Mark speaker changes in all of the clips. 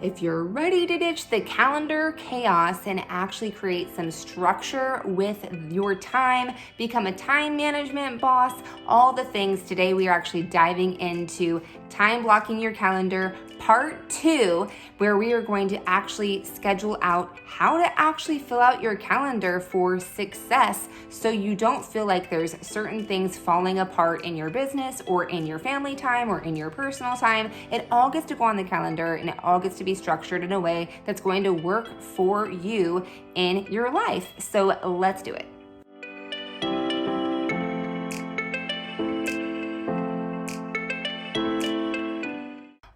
Speaker 1: If you're ready to ditch the calendar chaos and actually create some structure with your time, become a time management boss, all the things, today we are actually diving into time blocking your calendar part 2, where we are going to actually schedule out how to actually fill out your calendar for success so you don't feel like there's certain things falling apart in your business or in your family time or in your personal time. It all gets to go on the calendar and it all gets to be structured in a way that's going to work for you in your life. So let's do it.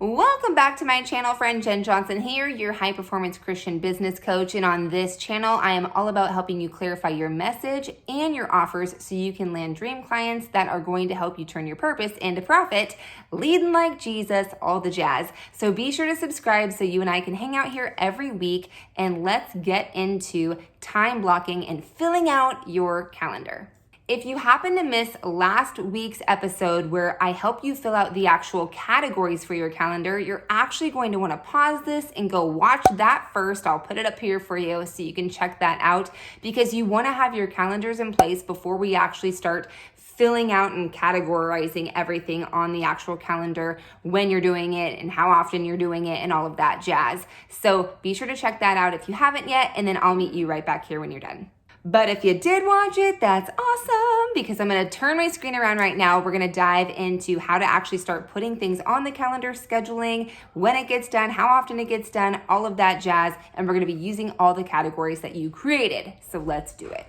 Speaker 1: Welcome back to my channel, friend. Jen Johnson here, your high performance Christian business coach. And on this channel, I am all about helping you clarify your message and your offers so you can land dream clients that are going to help you turn your purpose into profit, leading like Jesus, all the jazz. So be sure to subscribe so you and I can hang out here every week, and let's get into time blocking and filling out your calendar. If you happen to miss last week's episode where I help you fill out the actual categories for your calendar, you're actually going to want to pause this and go watch that first. I'll put it up here for you so you can check that out, because you want to have your calendars in place before we actually start filling out and categorizing everything on the actual calendar, when you're doing it and how often you're doing it and all of that jazz. So be sure to check that out if you haven't yet, and then I'll meet you right back here when you're done. But if you did watch it, that's awesome, because I'm going to turn my screen around right now. We're going to dive into how to actually start putting things on the calendar, scheduling, when it gets done, how often it gets done, all of that jazz. And we're going to be using all the categories that you created. So let's do it.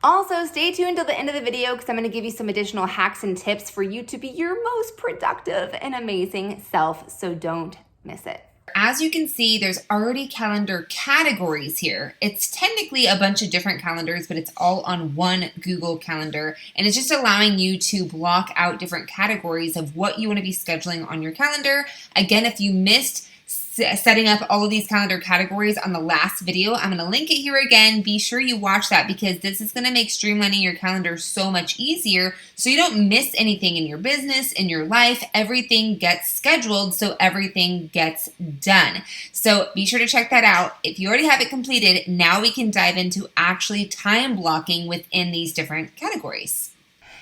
Speaker 1: Also, stay tuned till the end of the video, because I'm going to give you some additional hacks and tips for you to be your most productive and amazing self. So don't miss it. As you can see, there's already calendar categories here. It's technically a bunch of different calendars, but it's all on one Google Calendar. And it's just allowing you to block out different categories of what you want to be scheduling on your calendar. Again, if you missed setting up all of these calendar categories on the last video, I'm going to link it here again. Be sure you watch that, because this is going to make streamlining your calendar so much easier so you don't miss anything in your business, in your life. Everything gets scheduled, so everything gets done. So be sure to check that out. If you already have it completed, now we can dive into actually time blocking within these different categories.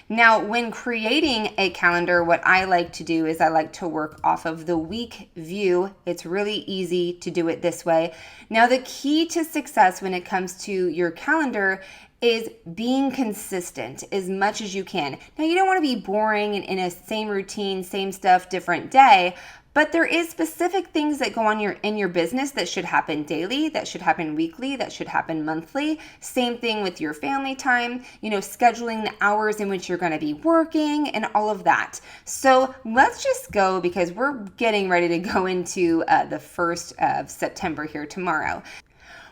Speaker 1: Now, when creating a calendar, what I like to do is I like to work off of the week view. It's really easy to do it this way. Now, the key to success when it comes to your calendar is being consistent as much as you can. Now, you don't want to be boring and in a same routine, same stuff, different day. But there is specific things that go on in your business that should happen daily, that should happen weekly, that should happen monthly. Same thing with your family time, scheduling the hours in which you're going to be working and all of that. So let's just go, because we're getting ready to go into the 1st of September here tomorrow.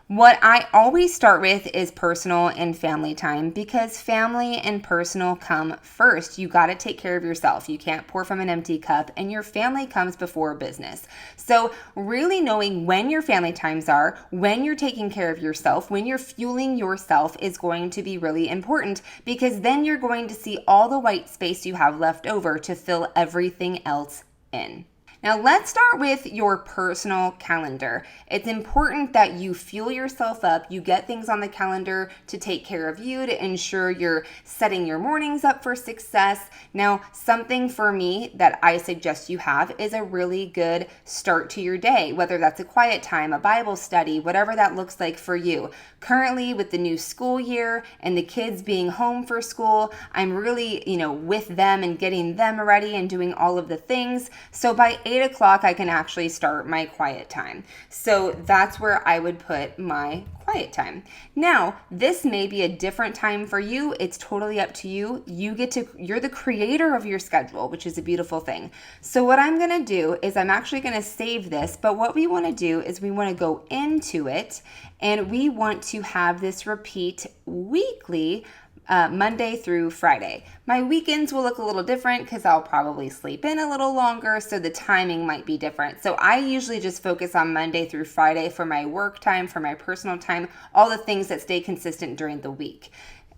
Speaker 1: What I always start with is personal and family time, because family and personal come first. You got to take care of yourself. You can't pour from an empty cup, and your family comes before business. So really knowing when your family times are, when you're taking care of yourself, when you're fueling yourself is going to be really important, because then you're going to see all the white space you have left over to fill everything else in. Now let's start with your personal calendar. It's important that you fuel yourself up, you get things on the calendar to take care of you, to ensure you're setting your mornings up for success. Now, something for me that I suggest you have is a really good start to your day, whether that's a quiet time, a Bible study, whatever that looks like for you. Currently, with the new school year and the kids being home for school, I'm really, with them and getting them ready and doing all of the things. So by 8 o'clock, I can actually start my quiet time. So that's where I would put my quiet time. Now, this may be a different time for you. It's totally up to you. You're the creator of your schedule, which is a beautiful thing. So what I'm going to do is I'm actually going to save this, but what we want to do is we want to go into it, and we want to have this repeat weekly, Monday through Friday. My weekends will look a little different because I'll probably sleep in a little longer, so the timing might be different. So I usually just focus on Monday through Friday for my work time, for my personal time, all the things that stay consistent during the week.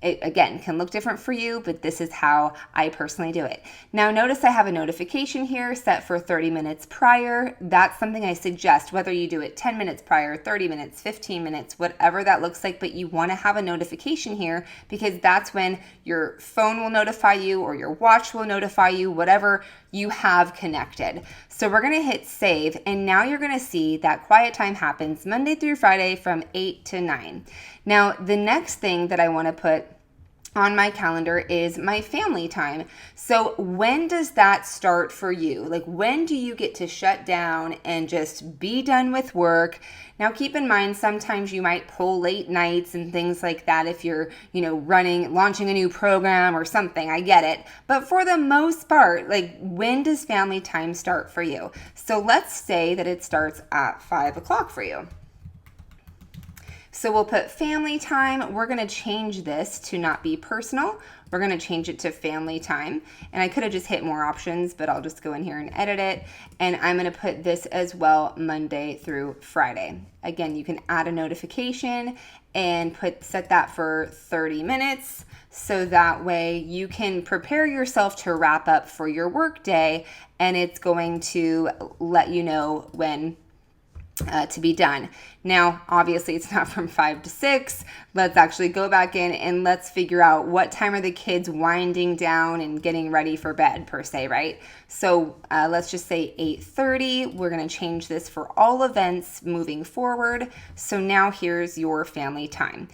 Speaker 1: It, again, can look different for you, but this is how I personally do it. Now, notice I have a notification here set for 30 minutes prior. That's something I suggest, whether you do it 10 minutes prior, 30 minutes, 15 minutes, whatever that looks like, but you want to have a notification here because that's when your phone will notify you or your watch will notify you, whatever you have connected. So we're going to hit save, and now you're going to see that quiet time happens Monday through Friday from 8 to 9. Now, the next thing that I want to put on my calendar is my family time. So when does that start for you? Like, when do you get to shut down and just be done with work? Now, keep in mind, sometimes you might pull late nights and things like that if you're, launching a new program or something. I get it. But for the most part, like, when does family time start for you? So let's say that it starts at 5 o'clock for you. So we'll put family time. We're going to change this to not be personal. We're going to change it to family time. And I could have just hit more options, but I'll just go in here and edit it. And I'm going to put this as well Monday through Friday. Again, you can add a notification and set that for 30 minutes. So that way you can prepare yourself to wrap up for your work day, and it's going to let you know when to be done. Now, obviously it's not from 5 to 6. Let's actually go back in and let's figure out what time are the kids winding down and getting ready for bed per se, right? So let's just say 8:30. We're going to change this for all events moving forward. So now here's your family time.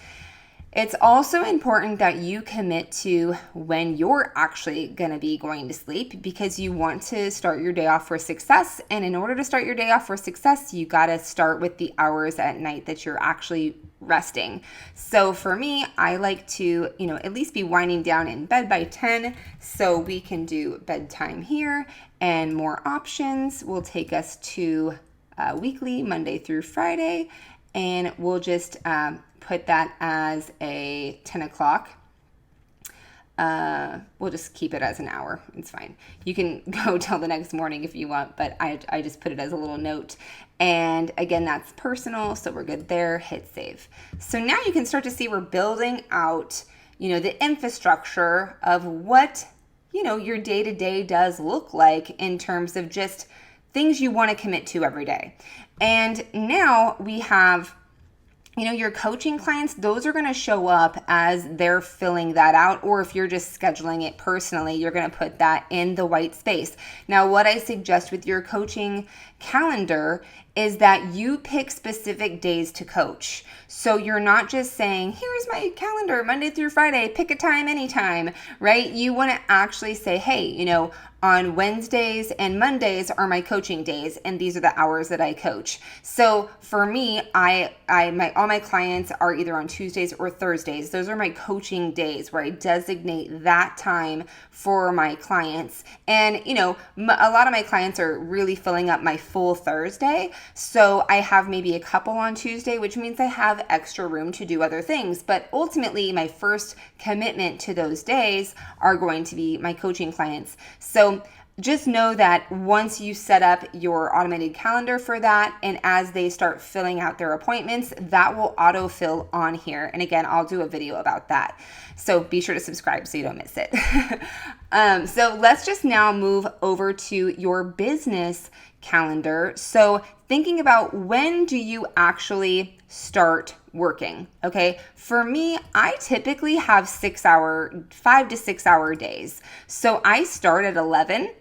Speaker 1: It's also important that you commit to when you're actually going to be going to sleep, because you want to start your day off for success. And in order to start your day off for success, you got to start with the hours at night that you're actually resting. So for me, I like to, at least be winding down in bed by 10. So we can do bedtime here, and more options will take us to weekly, Monday through Friday. And we'll just put that as a 10 o'clock. We'll just keep it as an hour. It's fine. You can go till the next morning if you want, but I just put it as a little note. And again, that's personal, so we're good there. Hit save. So now you can start to see we're building out, the infrastructure of what, your day-to-day does look like in terms of just things you want to commit to every day. And now we have, your coaching clients, those are going to show up as they're filling that out. Or if you're just scheduling it personally, you're going to put that in the white space. Now, what I suggest with your coaching calendar is that you pick specific days to coach. So you're not just saying, here's my calendar, Monday through Friday, pick a time, anytime, right? You want to actually say, hey, on Wednesdays and Mondays are my coaching days, and these are the hours that I coach. So for me, all my clients are either on Tuesdays or Thursdays. Those are my coaching days where I designate that time for my clients. And a lot of my clients are really filling up my full Thursday. So I have maybe a couple on Tuesday, which means I have extra room to do other things. But ultimately, my first commitment to those days are going to be my coaching clients. So just know that once you set up your automated calendar for that, and as they start filling out their appointments, that will autofill on here. And again, I'll do a video about that. So be sure to subscribe so you don't miss it. So let's just now move over to your business calendar. So thinking about, when do you actually start working? Okay. For me, I typically have 5 to 6 hour days. So I start at 11.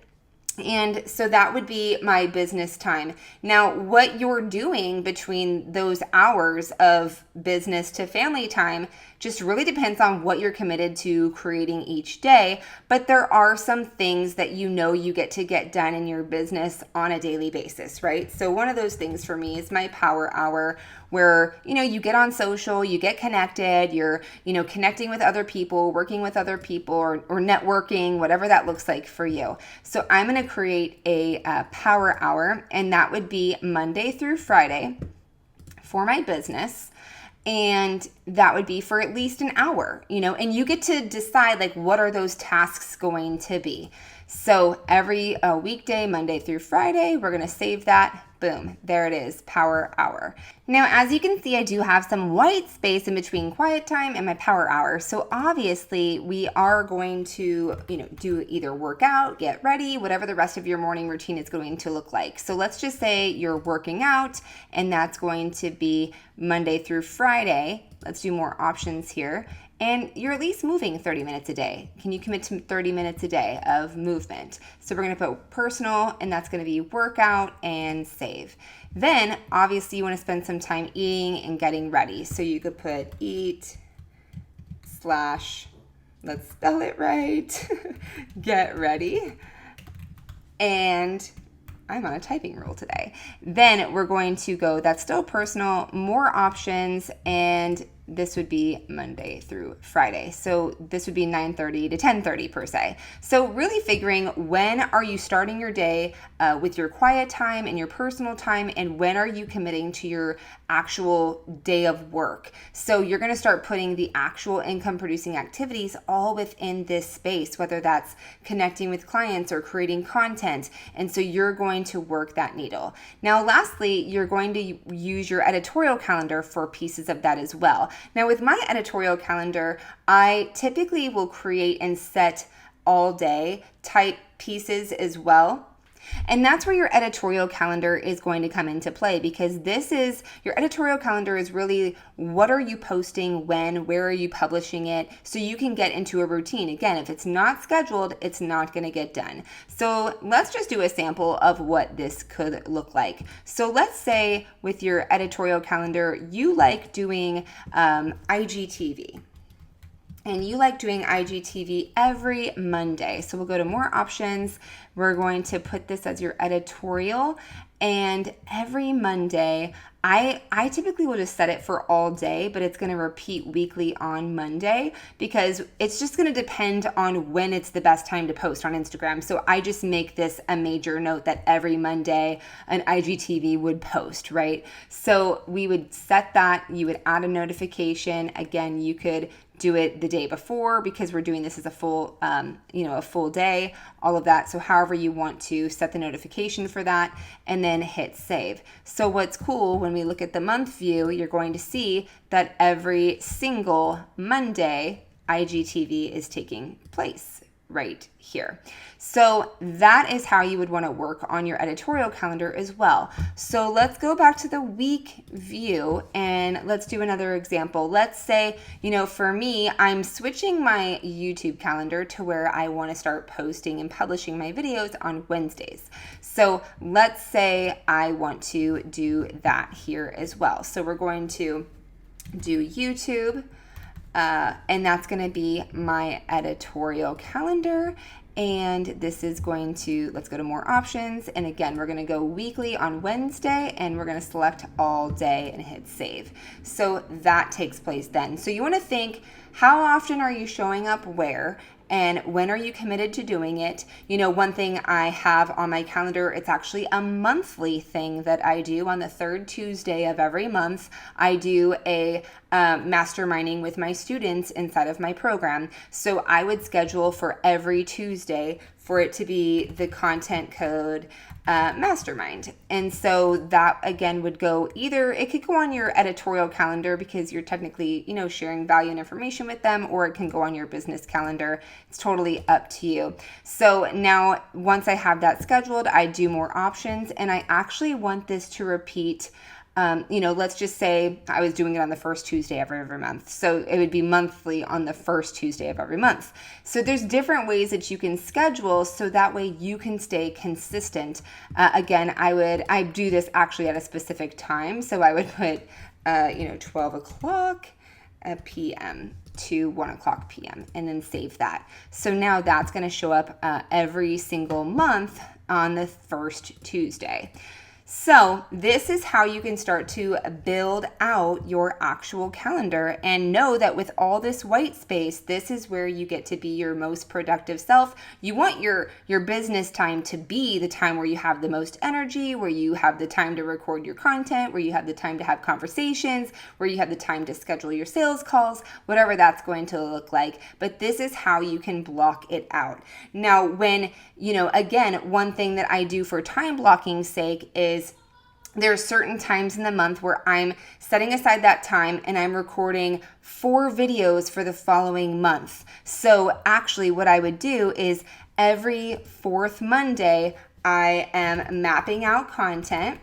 Speaker 1: And so that would be my business time. Now, what you're doing between those hours of business to family time just really depends on what you're committed to creating each day. But there are some things that you get to get done in your business on a daily basis, right? So one of those things for me is my power hour, where, you get on social, you get connected, you're, connecting with other people, working with other people, or networking, whatever that looks like for you. So I'm going to create a power hour, and that would be Monday through Friday for my business. And that would be for at least an hour, and you get to decide, like, what are those tasks going to be. So every weekday, Monday through Friday, we're going to save that. Boom, there it is, power hour. Now, as you can see, I do have some white space in between quiet time and my power hour. So obviously we are going to, do either workout, get ready, whatever the rest of your morning routine is going to look like. So let's just say you're working out, and that's going to be Monday through Friday. Let's do more options here. And you're at least moving 30 minutes a day. Can you commit to 30 minutes a day of movement? So we're gonna put personal, and that's gonna be workout and save. Then obviously you wanna spend some time eating and getting ready. So you could put eat / let's spell it right, get ready. And I'm on a typing rule today. Then we're going to go, that's still personal, more options, and this would be Monday through Friday. So this would be 9:30 to 10:30 per se. So really figuring when are you starting your day with your quiet time and your personal time, and when are you committing to your actual day of work. So you're going to start putting the actual income producing activities all within this space, whether that's connecting with clients or creating content. And so you're going to work that needle. Now, lastly, you're going to use your editorial calendar for pieces of that as well. Now, with my editorial calendar, I typically will create and set all day type pieces as well. And that's where your editorial calendar is going to come into play, because your editorial calendar is really what are you posting, when, where are you publishing it, so you can get into a routine. Again, if it's not scheduled, it's not going to get done. So let's just do a sample of what this could look like. So let's say with your editorial calendar, you like doing IGTV. And you like doing IGTV every Monday. So we'll go to more options. We're going to put this as your editorial. And every Monday, I typically will just set it for all day, but it's going to repeat weekly on Monday, because it's just going to depend on when it's the best time to post on Instagram. So I just make this a major note that every Monday an IGTV would post, right? So we would set that. You would add a notification. Again, you could do it the day before, because we're doing this as a full day, all of that. So however you want to set the notification for that, and then hit save. So what's cool, when we look at the month view, you're going to see that every single Monday IGTV is taking place right here. So that is how you would want to work on your editorial calendar as well. So let's go back to the week view and let's do another example. Let's say, for me, I'm switching my YouTube calendar to where I want to start posting and publishing my videos on Wednesdays. So let's say I want to do that here as well. So we're going to do YouTube. And that's going to be my editorial calendar. And this is going to, let's go to more options. And again, we're going to go weekly on Wednesday, and we're going to select all day and hit save. So that takes place then. So you want to think, how often are you showing up where? And when are you committed to doing it? One thing I have on my calendar, it's actually a monthly thing that I do. On the third Tuesday of every month, I do a masterminding with my students inside of my program. So I would schedule for every Tuesday for it to be the content code mastermind. And so that again would go it could go on your editorial calendar, because you're technically, sharing value and information with them, or it can go on your business calendar. It's totally up to you. So now once I have that scheduled, I do more options, and I actually want this to repeat. Let's just say I was doing it on the first Tuesday of every month. So it would be monthly on the first Tuesday of every month. So there's different ways that you can schedule, so that way you can stay consistent. Again, I do this actually at a specific time. So I would put, 12 o'clock p.m. to 1 o'clock p.m. and then save that. So now that's going to show up every single month on the first Tuesday. So this is how you can start to build out your actual calendar, and know that with all this white space, this is where you get to be your most productive self. You want your business time to be the time where you have the most energy, where you have the time to record your content, where you have the time to have conversations, where you have the time to schedule your sales calls, whatever that's going to look like. But this is how you can block it out. Now, when, again, one thing that I do for time blocking's sake is there are certain times in the month where I'm setting aside that time and I'm recording 4 videos for the following month. So actually what I would do is every 4th Monday, I am mapping out content,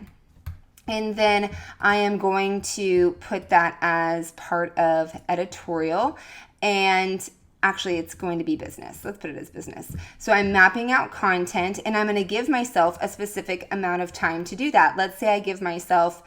Speaker 1: and then I am going to put that as part of editorial, and actually, it's going to be business. Let's put it as business. So I'm mapping out content, and I'm going to give myself a specific amount of time to do that. Let's say I give myself,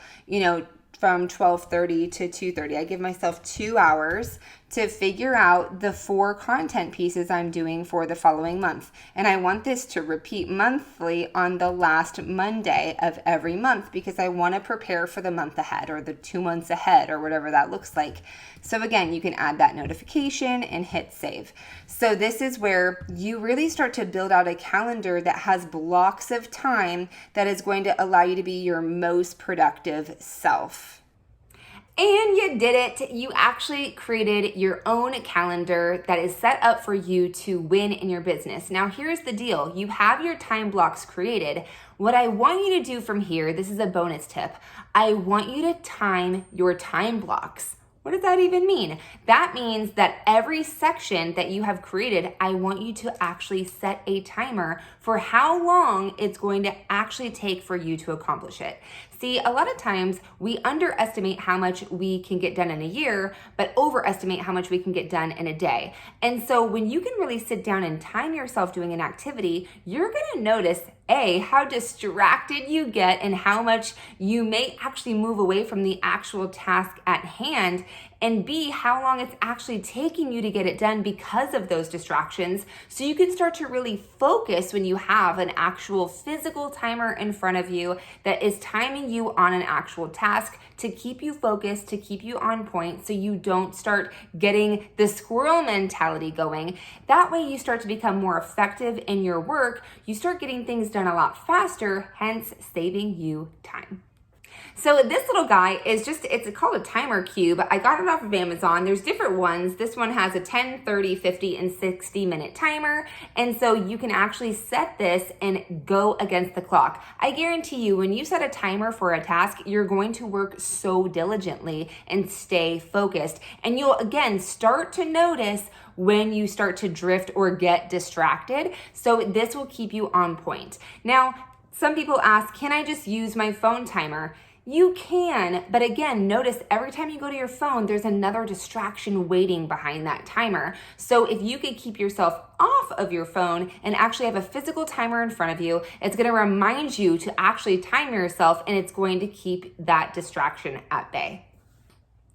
Speaker 1: from 12:30 to 2:30, I give myself 2 hours to figure out the 4 content pieces I'm doing for the following month. And I want this to repeat monthly on the last Monday of every month, because I want to prepare for the month ahead or the 2 months ahead or whatever that looks like. So again, you can add that notification and hit save. So this is where you really start to build out a calendar that has blocks of time that is going to allow you to be your most productive self. And you did it. You actually created your own calendar that is set up for you to win in your business. Now, here's the deal. You have your time blocks created. What I want you to do from here, this is a bonus tip. I want you to time your time blocks. What does that even mean? That means that every section that you have created, I want you to actually set a timer for how long it's going to actually take for you to accomplish it. See, a lot of times we underestimate how much we can get done in a year, but overestimate how much we can get done in a day. And so when you can really sit down and time yourself doing an activity, you're gonna notice A, how distracted you get and how much you may actually move away from the actual task at hand, and B, how long it's actually taking you to get it done because of those distractions. So you can start to really focus when you have an actual physical timer in front of you that is timing you on an actual task to keep you focused, to keep you on point, so you don't start getting the squirrel mentality going. That way you start to become more effective in your work. You start getting things done a lot faster, hence saving you time. So this little guy is it's called a timer cube. I got it off of Amazon. There's different ones. This one has a 10, 30, 50, and 60 minute timer. And so you can actually set this and go against the clock. I guarantee you, when you set a timer for a task, you're going to work so diligently and stay focused. And you'll, again, start to notice when you start to drift or get distracted. So this will keep you on point. Now, some people ask, can I just use my phone timer? You can, but again, notice every time you go to your phone, there's another distraction waiting behind that timer. So if you could keep yourself off of your phone and actually have a physical timer in front of you, it's going to remind you to actually time yourself, and it's going to keep that distraction at bay.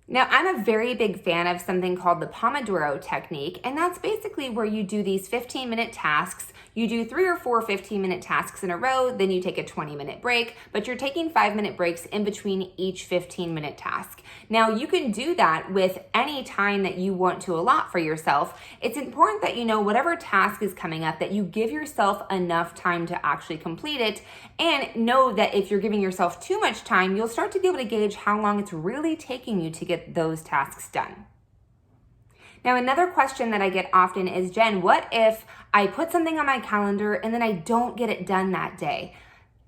Speaker 1: Now, I'm a very big fan of something called the Pomodoro technique, and that's basically where you do these 15-minute tasks. You do 3 or 4 15-minute tasks in a row, then you take a 20-minute break, but you're taking 5-minute breaks in between each 15-minute task. Now, you can do that with any time that you want to allot for yourself. It's important that you know whatever task is coming up, that you give yourself enough time to actually complete it, and know that if you're giving yourself too much time, you'll start to be able to gauge how long it's really taking you to get those tasks done. Now, another question that I get often is, Jen, what if I put something on my calendar and then I don't get it done that day?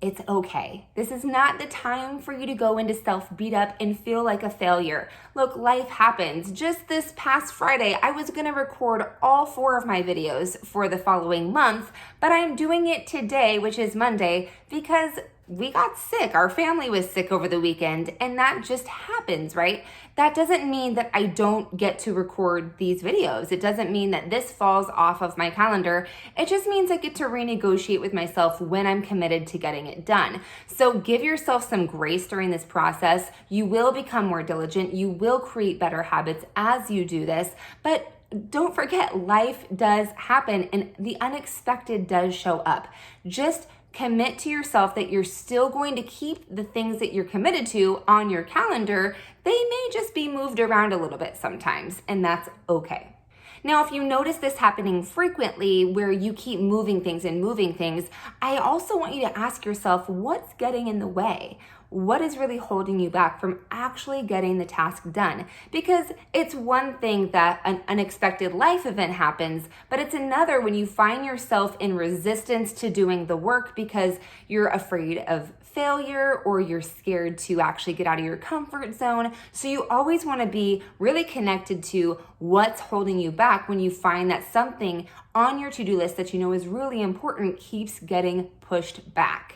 Speaker 1: It's okay. This is not the time for you to go into self-beat up and feel like a failure. Look, life happens. Just this past Friday, I was gonna record all 4 of my videos for the following month, but I'm doing it today, which is Monday, because we got sick. Our family was sick over the weekend, and that just happens, right? That doesn't mean that I don't get to record these videos. It doesn't mean that this falls off of my calendar. It just means I get to renegotiate with myself when I'm committed to getting it done. So give yourself some grace during this process. You will become more diligent. You will create better habits as you do this, but don't forget, life does happen and the unexpected does show up. Just Commit to yourself that you're still going to keep the things that you're committed to on your calendar. They may just be moved around a little bit sometimes, and that's okay. Now, if you notice this happening frequently where you keep moving things, I also want you to ask yourself, what's getting in the way? What is really holding you back from actually getting the task done? Because it's one thing that an unexpected life event happens, but it's another when you find yourself in resistance to doing the work because you're afraid of failure or you're scared to actually get out of your comfort zone. So you always want to be really connected to what's holding you back when you find that something on your to-do list that you know is really important keeps getting pushed back.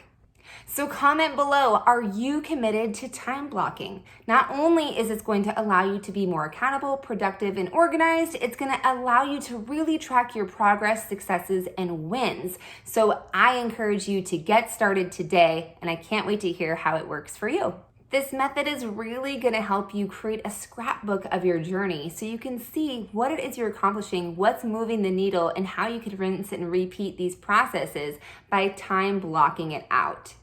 Speaker 1: So comment below, are you committed to time blocking? Not only is this going to allow you to be more accountable, productive, and organized, it's going to allow you to really track your progress, successes, and wins. So I encourage you to get started today, and I can't wait to hear how it works for you. This method is really going to help you create a scrapbook of your journey so you can see what it is you're accomplishing, what's moving the needle, and how you can rinse and repeat these processes by time blocking it out.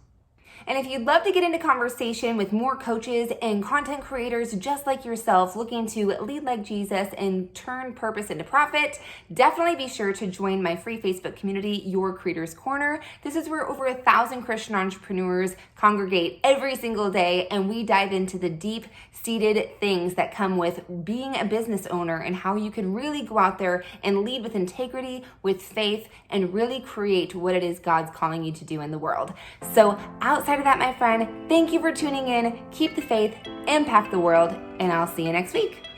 Speaker 1: And if you'd love to get into conversation with more coaches and content creators just like yourself looking to lead like Jesus and turn purpose into profit, definitely be sure to join my free Facebook community, Your Creator's Corner. This is where over 1,000 Christian entrepreneurs congregate every single day, and we dive into the deep-seated things that come with being a business owner and how you can really go out there and lead with integrity, with faith, and really create what it is God's calling you to do in the world. So outside of that, my friend, thank you for tuning in. Keep the faith, impact the world, and I'll see you next week.